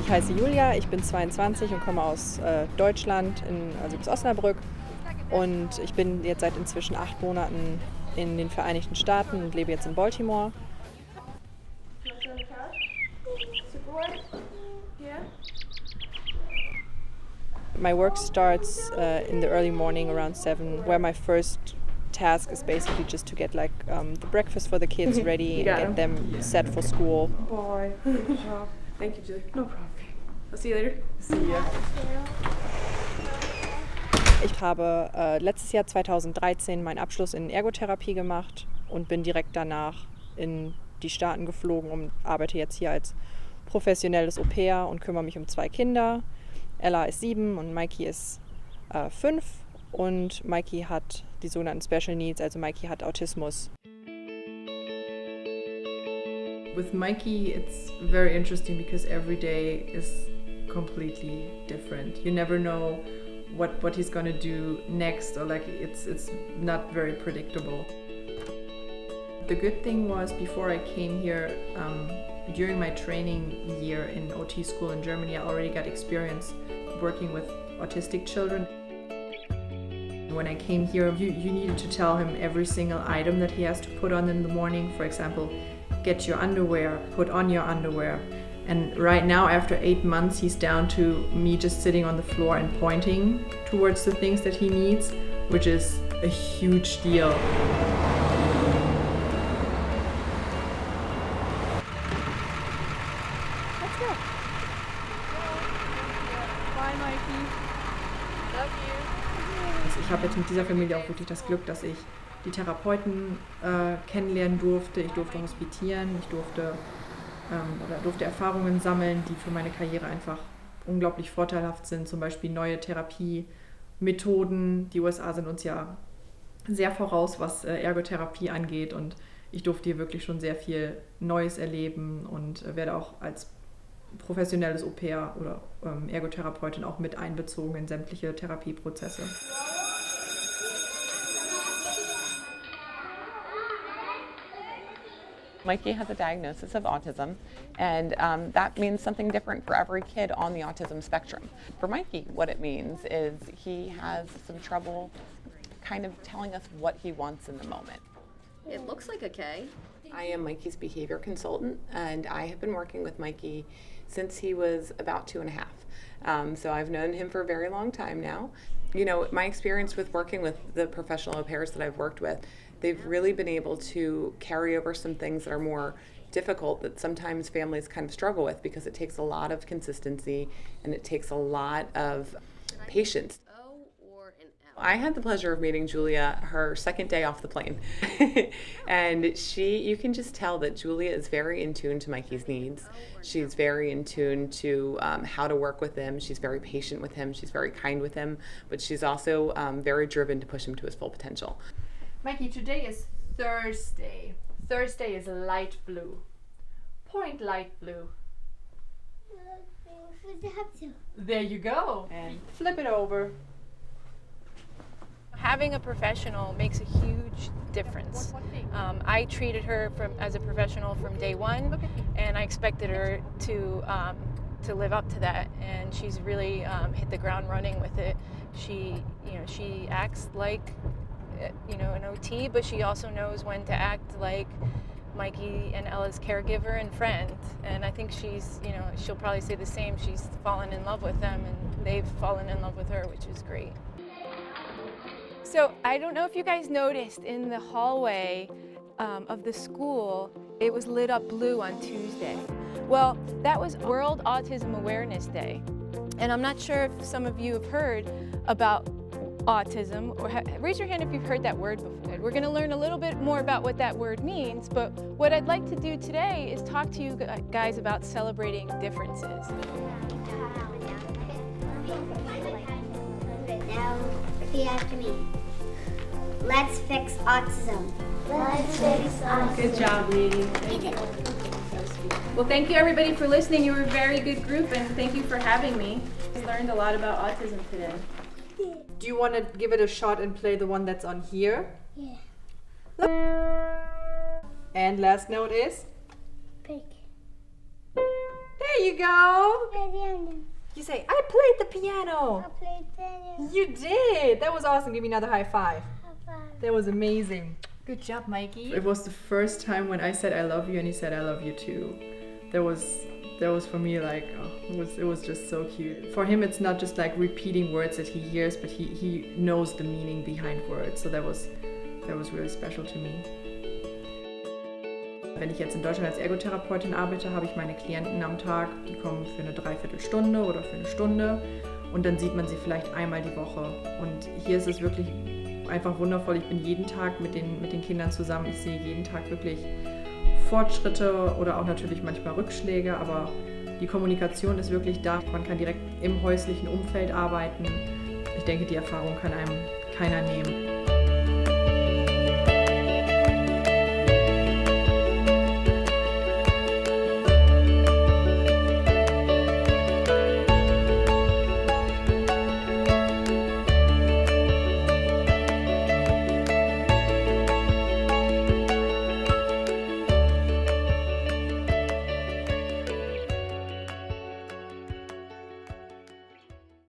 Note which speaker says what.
Speaker 1: Ich heiße Julia, ich bin 22 und komme aus Deutschland, also aus Osnabrück. Und ich bin jetzt seit inzwischen 8 Monaten in den Vereinigten Staaten und lebe jetzt in Baltimore. My work starts in the early morning around 7, where my first task is basically just to get the breakfast for the kids ready and get them set for school.
Speaker 2: Boy. Thank you, Julie. No problem. I'll see you later. See ya.
Speaker 1: Ich habe letztes Jahr 2013 meinen Abschluss in Ergotherapie gemacht und bin direkt danach in die Staaten geflogen und arbeite jetzt hier als professionelles Au-pair und kümmere mich um 2 Kinder. Ella ist 7 und Mikey ist 5 und Mikey hat die sogenannten Special Needs, also Mikey hat Autismus.
Speaker 2: With Mikey, it's very interesting because every day is completely different. You never know what he's gonna do next, or it's not very predictable. The good thing was before I came here, during my training year in OT school in Germany, I already got experience working with autistic children. When I came here, you needed to tell him every single item that he has to put on in the morning. For example, get your underwear, put on your underwear. And right now, after 8 months, he's down to me just sitting on the floor and pointing towards the things that he needs, which is a huge deal.
Speaker 1: Let's go. Bye, Mikey. Love you.
Speaker 2: Also ich habe jetzt mit dieser Familie auch wirklich das Glück, dass ich die Therapeuten kennenlernen durfte. Ich durfte hospitieren, ich durfte Erfahrungen sammeln, die für meine Karriere einfach unglaublich vorteilhaft sind. Zum Beispiel neue Therapiemethoden. Die USA sind uns ja sehr voraus, was Ergotherapie angeht. Und ich durfte hier wirklich schon sehr viel Neues erleben und werde auch als professionelles Au-pair oder Ergotherapeutin auch mit einbezogen in sämtliche Therapieprozesse.
Speaker 3: Mikey has a diagnosis of autism, and that means something different for every kid on the autism spectrum. For Mikey, what it means is he has some trouble kind of telling us what he wants in the moment.
Speaker 4: It looks like a K.
Speaker 3: I am Mikey's behavior consultant, and I have been working with Mikey since he was about 2.5. So I've known him for a very long time now. You know, my experience with working with the professional au pairs that I've worked with, they've really been able to carry over some things that are more difficult that sometimes families kind of struggle with because it takes a lot of consistency and it takes a lot of patience. I had the pleasure of meeting Julia her second day off the plane. And you can just tell that Julia is very in tune to Mikey's needs. She's very in tune to how to work with him. She's very patient with him. She's very kind with him. But she's also very driven to push him to his full potential.
Speaker 2: Mikey, today is Thursday. Thursday is light blue. Point light blue. There you go. And flip it over.
Speaker 5: Having a professional makes a huge difference. I treated her as a professional from day one, and I expected her to live up to that. And she's really hit the ground running with it. She acts like an OT, but she also knows when to act like Mikey and Ella's caregiver and friend. And I think she'll probably say the same. She's fallen in love with them, and they've fallen in love with her, which is great. So I don't know if you guys noticed in the hallway of the school, it was lit up blue on Tuesday. Well, that was World Autism Awareness Day. And I'm not sure if some of you have heard about autism, or raise your hand if you've heard that word before. We're going to learn a little bit more about what that word means, but what I'd like to do today is talk to you guys about celebrating differences.
Speaker 6: Now, repeat after me. Let's fix autism. Let's fix autism.
Speaker 2: Good job, lady. Well, thank you everybody for listening. You were a very good group, and thank you for having me. I learned a lot about autism today. Do you want to give it a shot and play the one that's on here?
Speaker 6: Yeah.
Speaker 2: And last note is?
Speaker 6: Pig.
Speaker 2: There
Speaker 1: There you go.
Speaker 6: Play piano.
Speaker 1: You say, I played the piano.
Speaker 6: I played piano.
Speaker 1: You did. That was awesome. Give me another high five.
Speaker 6: High five.
Speaker 1: That was amazing. Good job, Mikey.
Speaker 2: It was the first time when I said I love you and he said I love you too. That was for me like, oh, it was just so cute. For him, it's not just like repeating words that he hears, but he knows the meaning behind words. So that was really special to me. Wenn ich jetzt in Deutschland als Ergotherapeutin arbeite, habe ich meine Klienten am Tag, die kommen für eine Dreiviertelstunde oder für eine Stunde und dann sieht man sie vielleicht einmal die Woche. Und hier ist es wirklich einfach wundervoll. Ich bin jeden Tag mit den Kindern zusammen. Ich sehe jeden Tag wirklich Fortschritte oder auch natürlich manchmal Rückschläge, aber die Kommunikation ist wirklich da. Man kann direkt im häuslichen Umfeld arbeiten. Ich denke, die Erfahrung kann einem keiner nehmen.